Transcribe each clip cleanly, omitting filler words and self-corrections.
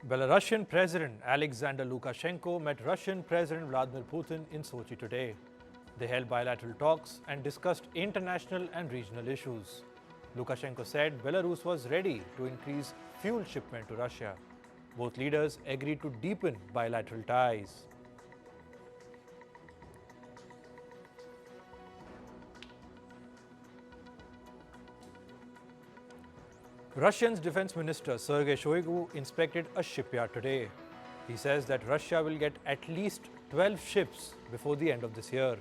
Belarusian President Alexander Lukashenko met Russian President Vladimir Putin in Sochi today. They held bilateral talks and discussed international and regional issues. Lukashenko said Belarus was ready to increase fuel shipment to Russia. Both leaders agreed to deepen bilateral ties. Russia's Defense Minister Sergei Shoigu inspected a shipyard today. He says that Russia will get at least 12 ships before the end of this year.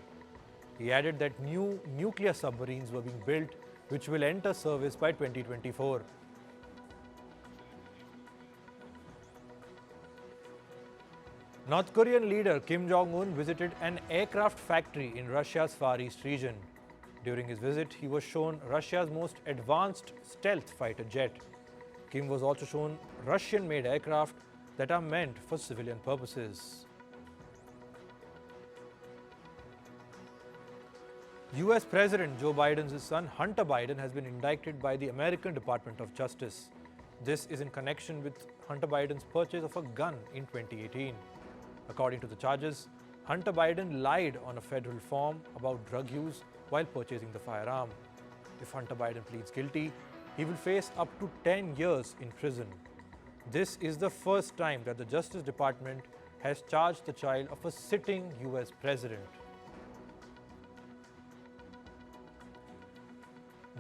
He added that new nuclear submarines were being built, which will enter service by 2024. North Korean leader Kim Jong-un visited an aircraft factory in Russia's Far East region. During his visit, he was shown Russia's most advanced stealth fighter jet. Kim was also shown Russian-made aircraft that are meant for civilian purposes. U.S. President Joe Biden's son Hunter Biden has been indicted by the American Department of Justice. This is in connection with Hunter Biden's purchase of a gun in 2018. According to the charges, Hunter Biden lied on a federal form about drug use while purchasing the firearm. If Hunter Biden pleads guilty, he will face up to 10 years in prison. This is the first time that the Justice Department has charged the child of a sitting U.S. president.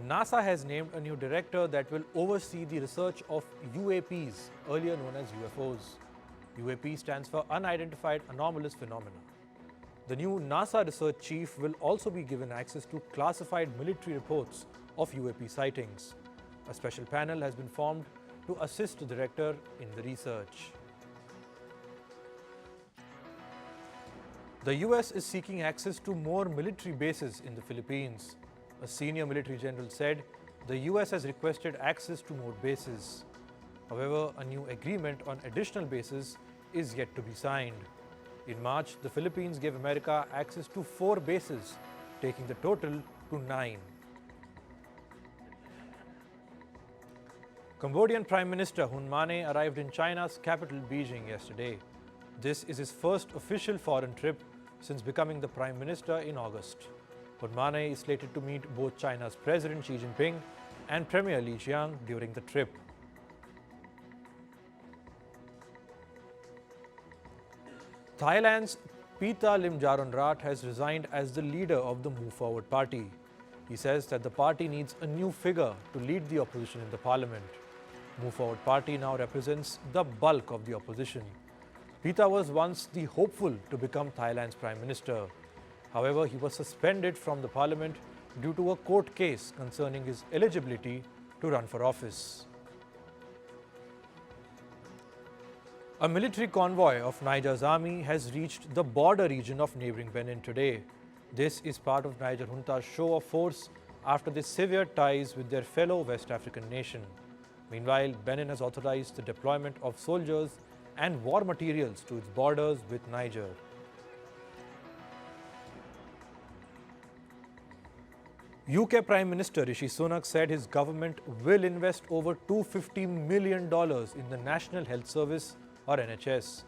NASA has named a new director that will oversee the research of UAPs, earlier known as UFOs. UAP stands for Unidentified Anomalous Phenomenon. The new NASA research chief will also be given access to classified military reports of UAP sightings. A special panel has been formed to assist the director in the research. The US is seeking access to more military bases in the Philippines. A senior military general said the US has requested access to more bases. However, a new agreement on additional bases is yet to be signed. In March, the Philippines gave America access to 4 bases, taking the total to 9. Cambodian Prime Minister Hun Manet arrived in China's capital Beijing yesterday. This is his first official foreign trip since becoming the Prime Minister in August. Hun Manet is slated to meet both China's President Xi Jinping and Premier Li Qiang during the trip. Thailand's Pita Limjaroenrat has resigned as the leader of the Move Forward party. He says that the party needs a new figure to lead the opposition in the parliament. Move Forward party now represents the bulk of the opposition. Pita was once the hopeful to become Thailand's prime minister. However, he was suspended from the parliament due to a court case concerning his eligibility to run for office. A military convoy of Niger's army has reached the border region of neighbouring Benin today. This is part of Niger junta's show of force after they severed ties with their fellow West African nation. Meanwhile, Benin has authorized the deployment of soldiers and war materials to its borders with Niger. UK Prime Minister Rishi Sunak said his government will invest over $250 million in the National Health Service or NHS.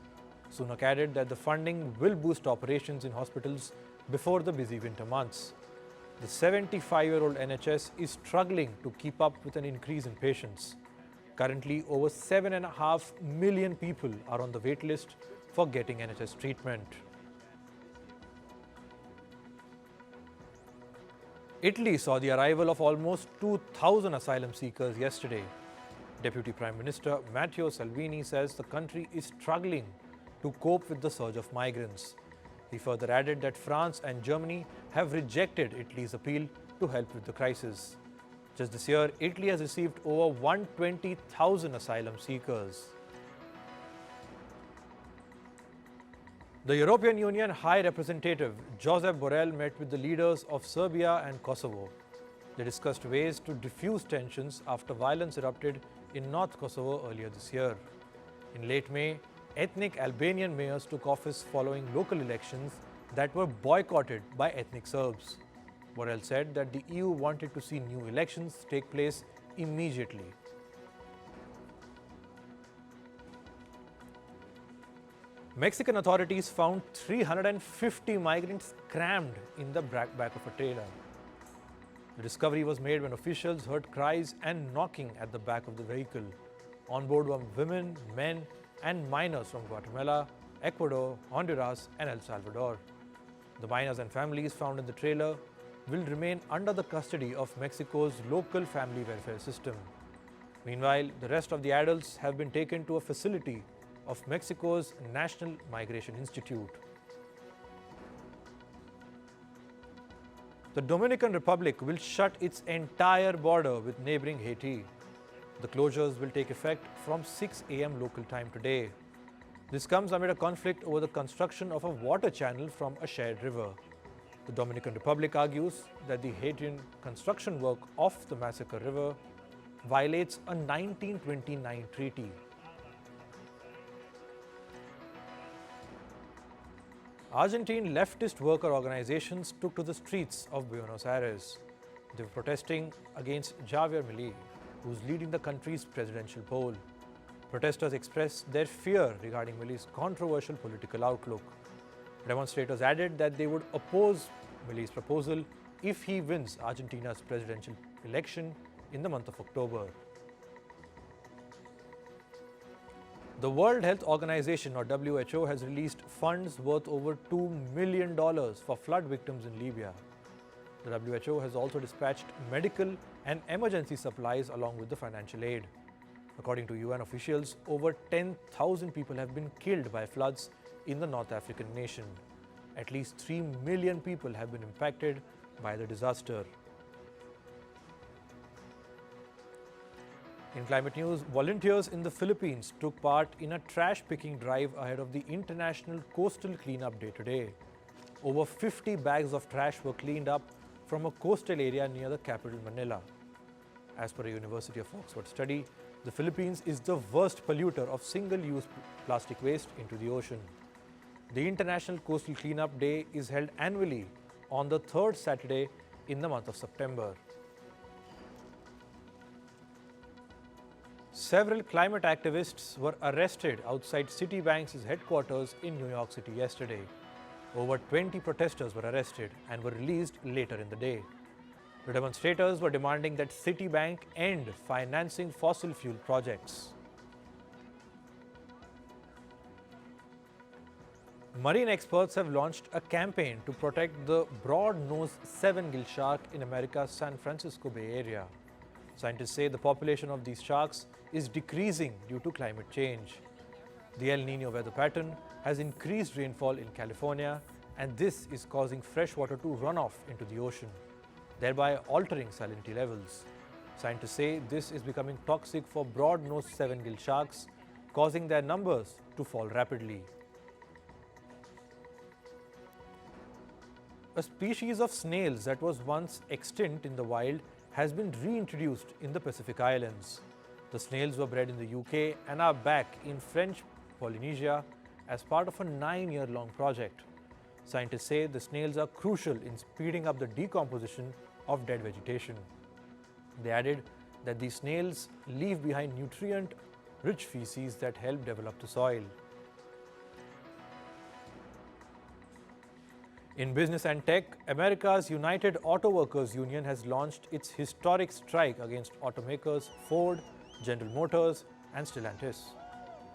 Sunak added that the funding will boost operations in hospitals before the busy winter months. The 75-year-old NHS is struggling to keep up with an increase in patients. Currently, over 7.5 million people are on the wait list for getting NHS treatment. Italy saw the arrival of almost 2,000 asylum seekers yesterday. Deputy Prime Minister Matteo Salvini says the country is struggling to cope with the surge of migrants. He further added that France and Germany have rejected Italy's appeal to help with the crisis. Just this year, Italy has received over 120,000 asylum seekers. The European Union High Representative Josep Borrell met with the leaders of Serbia and Kosovo. They discussed ways to defuse tensions after violence erupted in North Kosovo earlier this year. In late May, ethnic Albanian mayors took office following local elections that were boycotted by ethnic Serbs. Borrell said that the EU wanted to see new elections take place immediately. Mexican authorities found 350 migrants crammed in the back of a trailer. The discovery was made when officials heard cries and knocking at the back of the vehicle. On board were women, men, and minors from Guatemala, Ecuador, Honduras, and El Salvador. The minors and families found in the trailer will remain under the custody of Mexico's local family welfare system. Meanwhile, the rest of the adults have been taken to a facility of Mexico's National Migration Institute. The Dominican Republic will shut its entire border with neighbouring Haiti. The closures will take effect from 6 a.m. local time today. This comes amid a conflict over the construction of a water channel from a shared river. The Dominican Republic argues that the Haitian construction work of the Massacre River violates a 1929 treaty. Argentine leftist worker organizations took to the streets of Buenos Aires. They were protesting against Javier Milei, who is leading the country's presidential poll. Protesters expressed their fear regarding Milei's controversial political outlook. Demonstrators added that they would oppose Milei's proposal if he wins Argentina's presidential election in the month of October. The World Health Organization, or WHO, has released funds worth over $2 million for flood victims in Libya. The WHO has also dispatched medical and emergency supplies along with the financial aid. According to UN officials, over 10,000 people have been killed by floods in the North African nation. At least 3 million people have been impacted by the disaster. In climate news, volunteers in the Philippines took part in a trash-picking drive ahead of the International Coastal Cleanup Day today. Over 50 bags of trash were cleaned up from a coastal area near the capital Manila. As per a University of Oxford study, the Philippines is the worst polluter of single-use plastic waste into the ocean. The International Coastal Cleanup Day is held annually on the third Saturday in the month of September. Several climate activists were arrested outside Citibank's headquarters in New York City yesterday. Over 20 protesters were arrested and were released later in the day. The demonstrators were demanding that Citibank end financing fossil fuel projects. Marine experts have launched a campaign to protect the broad-nosed seven-gill shark in America's San Francisco Bay Area. Scientists say the population of these sharks is decreasing due to climate change. The El Nino weather pattern has increased rainfall in California, and this is causing fresh water to run off into the ocean, thereby altering salinity levels. Scientists say this is becoming toxic for broad-nosed seven-gill sharks, causing their numbers to fall rapidly. A species of snails that was once extinct in the wild has been reintroduced in the Pacific Islands. The snails were bred in the UK and are back in French Polynesia as part of a 9-year-long project. Scientists say the snails are crucial in speeding up the decomposition of dead vegetation. They added that these snails leave behind nutrient-rich feces that help develop the soil. In business and tech, America's United Auto Workers Union has launched its historic strike against automakers Ford, General Motors, and Stellantis.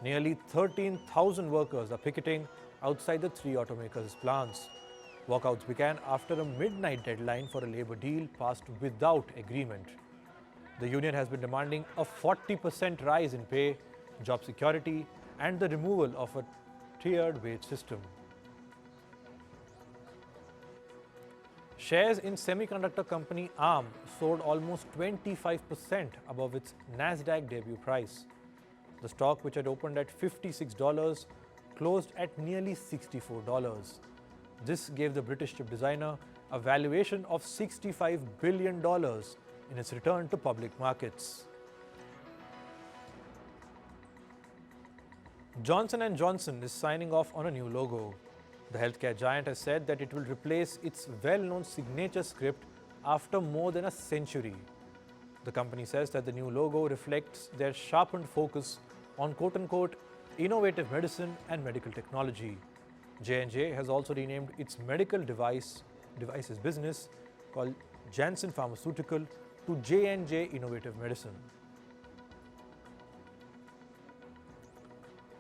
Nearly 13,000 workers are picketing outside the three automakers' plants. Walkouts began after a midnight deadline for a labor deal passed without agreement. The union has been demanding a 40% rise in pay, job security, and the removal of a tiered wage system. Shares in semiconductor company ARM soared almost 25% above its Nasdaq debut price. The stock, which had opened at $56, closed at nearly $64. This gave the British chip designer a valuation of $65 billion in its return to public markets. Johnson & Johnson is signing off on a new logo. The healthcare giant has said that it will replace its well-known signature script after more than a century. The company says that the new logo reflects their sharpened focus on quote-unquote innovative medicine and medical technology. J&J has also renamed its medical devices business called Janssen Pharmaceutical to J&J Innovative Medicine.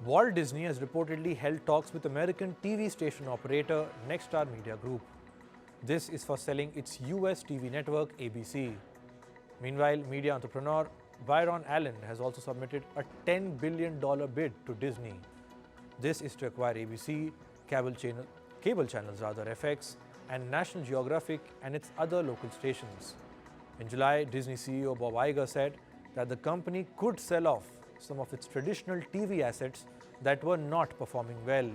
Walt Disney has reportedly held talks with American TV station operator Nexstar Media Group. This is for selling its U.S. TV network ABC. Meanwhile, media entrepreneur Byron Allen has also submitted a $10 billion bid to Disney. This is to acquire ABC, cable channels FX, and National Geographic and its other local stations. In July, Disney CEO Bob Iger said that the company could sell off some of its traditional TV assets that were not performing well.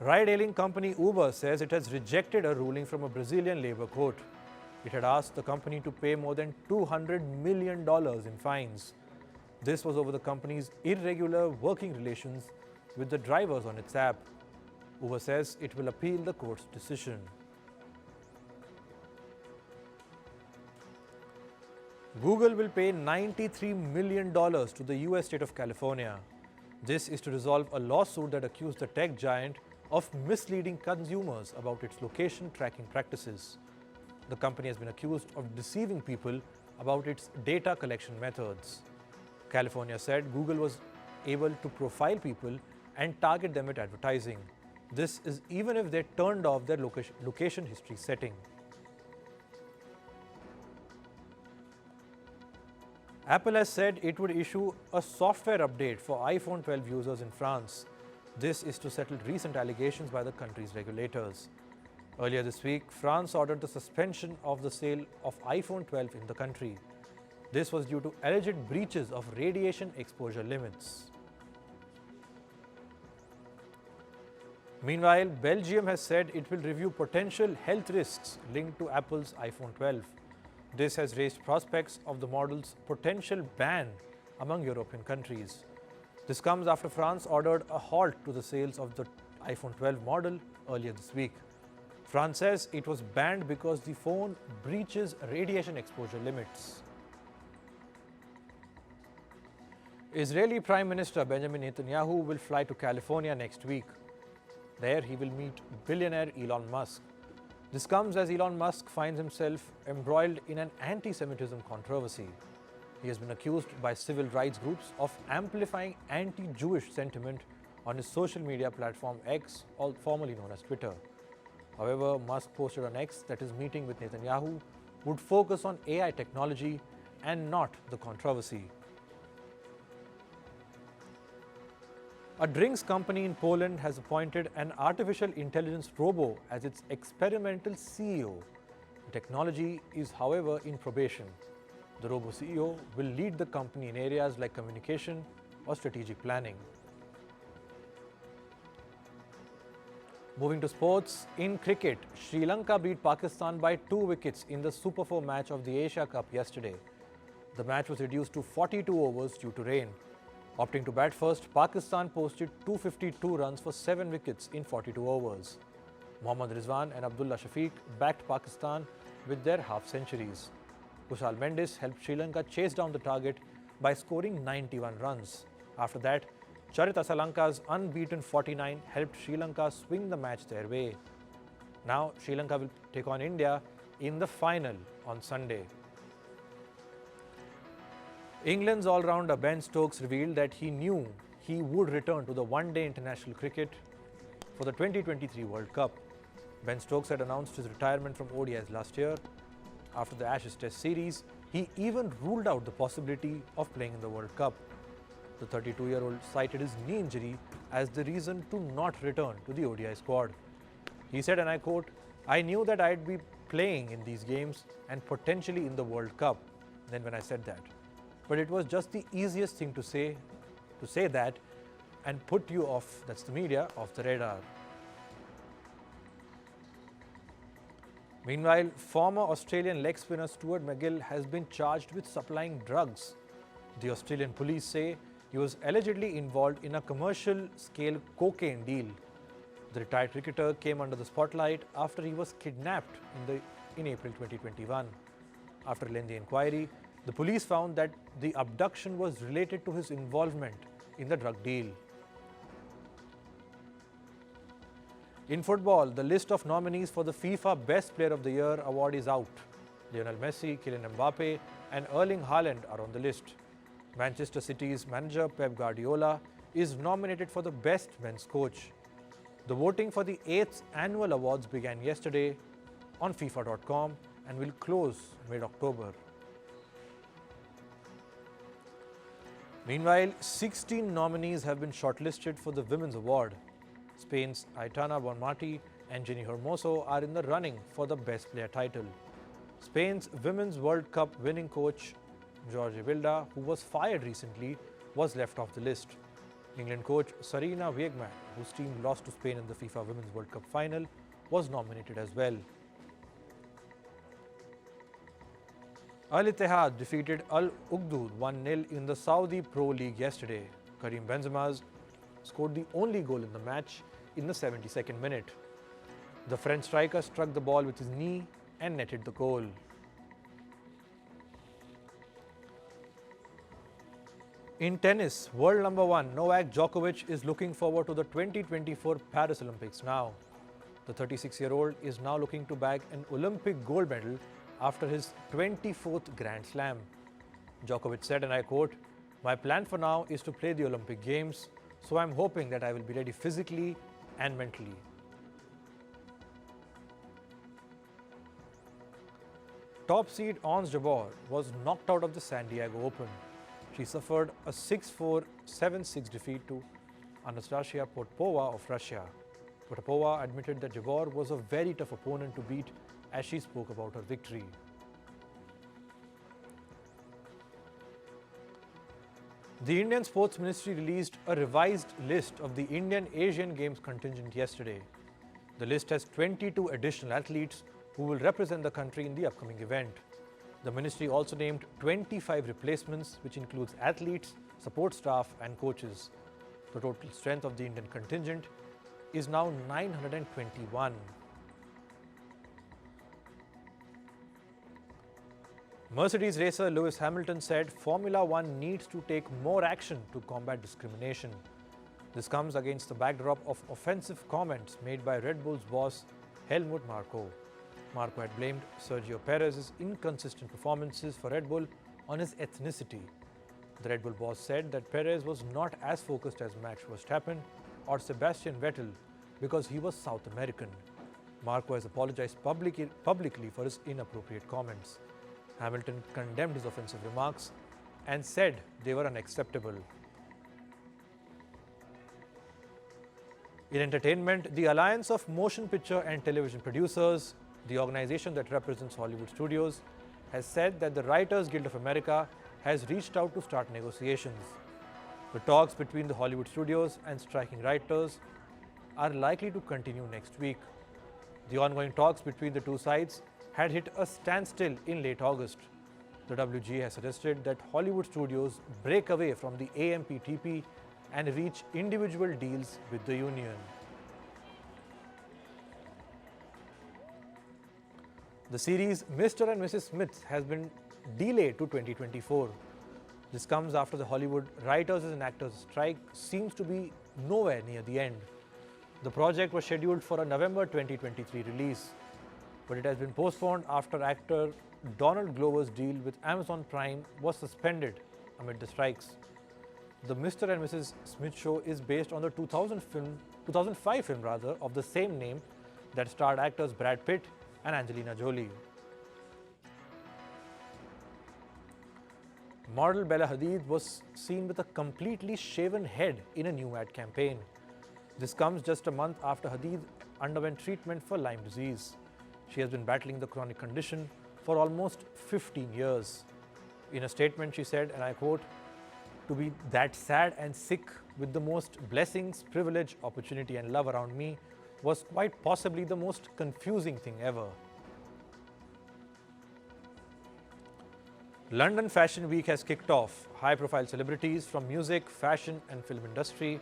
Ride-hailing company Uber says it has rejected a ruling from a Brazilian labor court. It had asked the company to pay more than $200 million in fines. This was over the company's irregular working relations with the drivers on its app. Uber says it will appeal the court's decision. Google will pay $93 million to the U.S. state of California. This is to resolve a lawsuit that accused the tech giant of misleading consumers about its location tracking practices. The company has been accused of deceiving people about its data collection methods. California said Google was able to profile people and target them at advertising. This is even if they turned off their location history setting. Apple has said it would issue a software update for iPhone 12 users in France. This is to settle recent allegations by the country's regulators. Earlier this week, France ordered the suspension of the sale of iPhone 12 in the country. This was due to alleged breaches of radiation exposure limits. Meanwhile, Belgium has said it will review potential health risks linked to Apple's iPhone 12. This has raised prospects of the model's potential ban among European countries. This comes after France ordered a halt to the sales of the iPhone 12 model earlier this week. France says it was banned because the phone breaches radiation exposure limits. Israeli Prime Minister Benjamin Netanyahu will fly to California next week. There he will meet billionaire Elon Musk. This comes as Elon Musk finds himself embroiled in an anti-Semitism controversy. He has been accused by civil rights groups of amplifying anti-Jewish sentiment on his social media platform X, formerly known as Twitter. However, Musk posted on X that his meeting with Netanyahu would focus on AI technology and not the controversy. A drinks company in Poland has appointed an artificial intelligence robo as its experimental CEO. The technology is, however, in probation. The robo CEO will lead the company in areas like communication or strategic planning. Moving to sports, in cricket, Sri Lanka beat Pakistan by 2 wickets in the Super 4 match of the Asia Cup yesterday. The match was reduced to 42 overs due to rain. Opting to bat first, Pakistan posted 252 runs for 7 wickets in 42 overs. Mohammad Rizwan and Abdullah Shafiq backed Pakistan with their half-centuries. Kushal Mendis helped Sri Lanka chase down the target by scoring 91 runs. After that, Charit Asalanka's unbeaten 49 helped Sri Lanka swing the match their way. Now, Sri Lanka will take on India in the final on Sunday. England's all-rounder Ben Stokes revealed that he knew he would return to the one-day international cricket for the 2023 World Cup. Ben Stokes had announced his retirement from ODIs last year. After the Ashes Test series, he even ruled out the possibility of playing in the World Cup. The 32-year-old cited his knee injury as the reason to not return to the ODI squad. He said, and I quote, "I knew that I'd be playing in these games and potentially in the World Cup then when I said that. But it was just the easiest thing to say that and put you off, that's the media, off the radar." Meanwhile, former Australian leg spinner Stuart MacGill has been charged with supplying drugs. The Australian police say he was allegedly involved in a commercial-scale cocaine deal. The retired cricketer came under the spotlight after he was kidnapped in April 2021. After a lengthy inquiry, The police found that the abduction was related to his involvement in the drug deal. In football, the list of nominees for the FIFA Best Player of the Year award is out. Lionel Messi, Kylian Mbappe and Erling Haaland are on the list. Manchester City's manager Pep Guardiola is nominated for the Best Men's Coach. The voting for the 8th annual awards began yesterday on FIFA.com and will close mid-October. Meanwhile, 16 nominees have been shortlisted for the Women's Award. Spain's Aitana Bonmati and Jenny Hermoso are in the running for the Best Player title. Spain's Women's World Cup winning coach Jorge Vilda, who was fired recently, was left off the list. England coach Sarina Wiegman, whose team lost to Spain in the FIFA Women's World Cup final, was nominated as well. Al Ittihad defeated Al Uqdoud 1-0 in the Saudi Pro League yesterday. Karim Benzema scored the only goal in the match in the 72nd minute. The French striker struck the ball with his knee and netted the goal. In tennis, world number 1 Novak Djokovic is looking forward to the 2024 Paris Olympics now. The 36-year-old is now looking to bag an Olympic gold medal after his 24th Grand Slam. Djokovic said, and I quote, "My plan for now is to play the Olympic Games, so I'm hoping that I will be ready physically and mentally." Top seed Ons Jabeur was knocked out of the San Diego Open. She suffered a 6-4, 7-6 defeat to Anastasia Potapova of Russia. Potapova admitted that Jabeur was a very tough opponent to beat as she spoke about her victory. The Indian Sports Ministry released a revised list of the Indian Asian Games contingent yesterday. The list has 22 additional athletes who will represent the country in the upcoming event. The ministry also named 25 replacements, which includes athletes, support staff and coaches. The total strength of the Indian contingent is now 921. Mercedes racer Lewis Hamilton said Formula One needs to take more action to combat discrimination. This comes against the backdrop of offensive comments made by Red Bull's boss Helmut Marko. Marko had blamed Sergio Perez's inconsistent performances for Red Bull on his ethnicity. The Red Bull boss said that Perez was not as focused as Max Verstappen or Sebastian Vettel because he was South American. Marko has apologized publicly for his inappropriate comments. Hamilton condemned his offensive remarks and said they were unacceptable. In entertainment, the Alliance of Motion Picture and Television Producers, the organization that represents Hollywood studios, has said that the Writers Guild of America has reached out to start negotiations. The talks between the Hollywood studios and striking writers are likely to continue next week. The ongoing talks between the two sides had hit a standstill in late August. The WGA has suggested that Hollywood studios break away from the AMPTP and reach individual deals with the union. The series Mr. and Mrs. Smith has been delayed to 2024. This comes after the Hollywood writers and actors strike seems to be nowhere near the end. The project was scheduled for a November 2023 release, but it has been postponed after actor Donald Glover's deal with Amazon Prime was suspended amid the strikes. The Mr. and Mrs. Smith show is based on the 2005 film of the same name that starred actors Brad Pitt and Angelina Jolie. Model Bella Hadid was seen with a completely shaven head in a new ad campaign. This comes just a month after Hadid underwent treatment for Lyme disease. She has been battling the chronic condition for almost 15 years. In a statement, she said, and I quote, "To be that sad and sick with the most blessings, privilege, opportunity and love around me was quite possibly the most confusing thing ever." London Fashion Week has kicked off. High-profile celebrities from music, fashion and film industry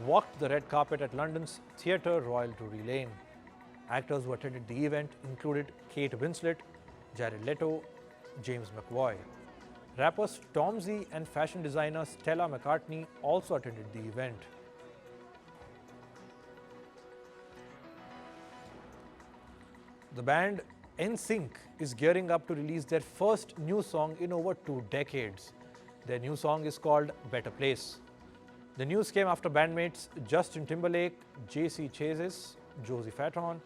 walked the red carpet at London's Theatre Royal Drury Lane. Actors who attended the event included Kate Winslet, Jared Leto, James McAvoy. Rapper Stormzy and fashion designer Stella McCartney also attended the event. The band NSYNC is gearing up to release their first new song in over 2 decades. Their new song is called Better Place. The news came after bandmates Justin Timberlake, JC Chasez, Josie Fatron,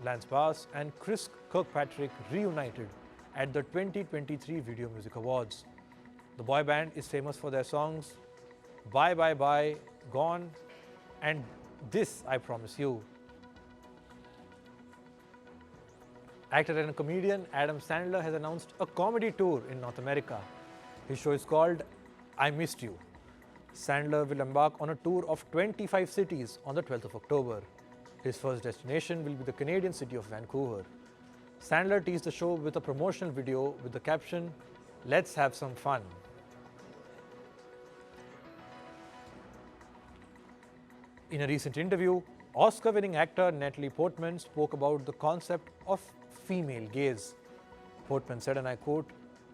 Lance Bass and Chris Kirkpatrick reunited at the 2023 Video Music Awards. The boy band is famous for their songs Bye Bye Bye, Gone and This I Promise You. Actor and comedian Adam Sandler has announced a comedy tour in North America. His show is called I Missed You. Sandler will embark on a tour of 25 cities on the 12th of October. His first destination will be the Canadian city of Vancouver. Sandler teased the show with a promotional video with the caption, "Let's have some fun." In a recent interview, Oscar-winning actor Natalie Portman spoke about the concept of female gaze. Portman said, and I quote,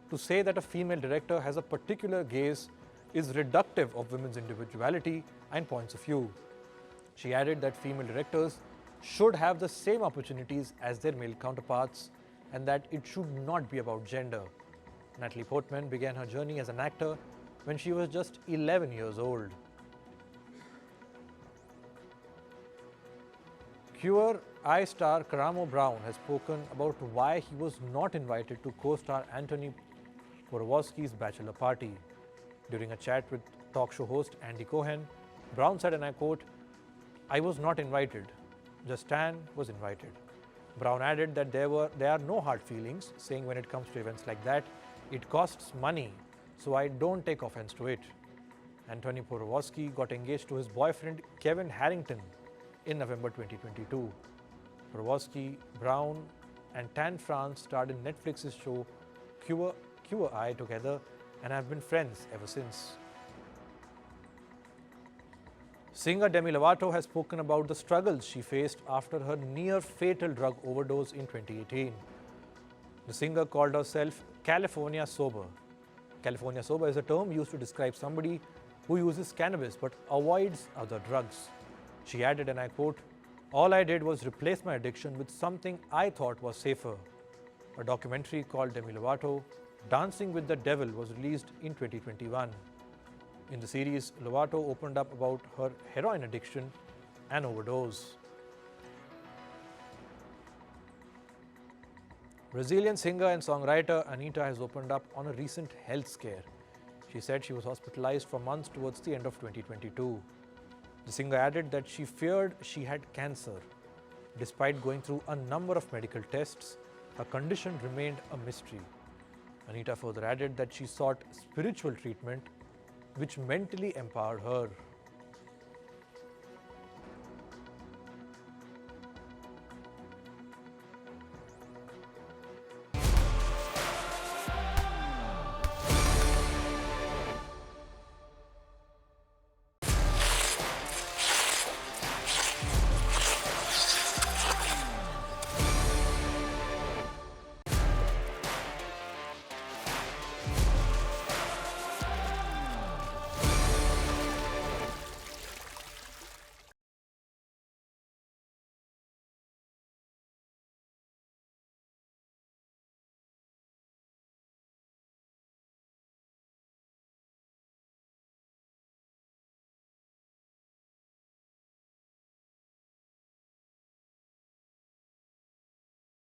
"To say that a female director has a particular gaze is reductive of women's individuality and points of view." She added that female directors should have the same opportunities as their male counterparts and that it should not be about gender. Natalie Portman began her journey as an actor when she was just 11 years old. Queer Eye star Karamo Brown has spoken about why he was not invited to co-star Anthony Porowski's bachelor party. During a chat with talk show host Andy Cohen, Brown said, and I quote, "I was not invited, just Stan was invited." Brown added that there are no hard feelings, saying when it comes to events like that, it costs money, so I don't take offense to it. Anthony Porowski got engaged to his boyfriend Kevin Harrington in November 2022. Porowski, Brown and Tan France starred in Netflix's show Queer Eye together and have been friends ever since. Singer Demi Lovato has spoken about the struggles she faced after her near-fatal drug overdose in 2018. The singer called herself California Sober. California Sober is a term used to describe somebody who uses cannabis but avoids other drugs. She added, and I quote, "All I did was replace my addiction with something I thought was safer." A documentary called Demi Lovato, Dancing with the Devil was released in 2021. In the series, Lovato opened up about her heroin addiction and overdose. Brazilian singer and songwriter Anitta has opened up on a recent health scare. She said she was hospitalized for months towards the end of 2022. The singer added that she feared she had cancer. Despite going through a number of medical tests, her condition remained a mystery. Anitta further added that she sought spiritual treatment which mentally empowered her.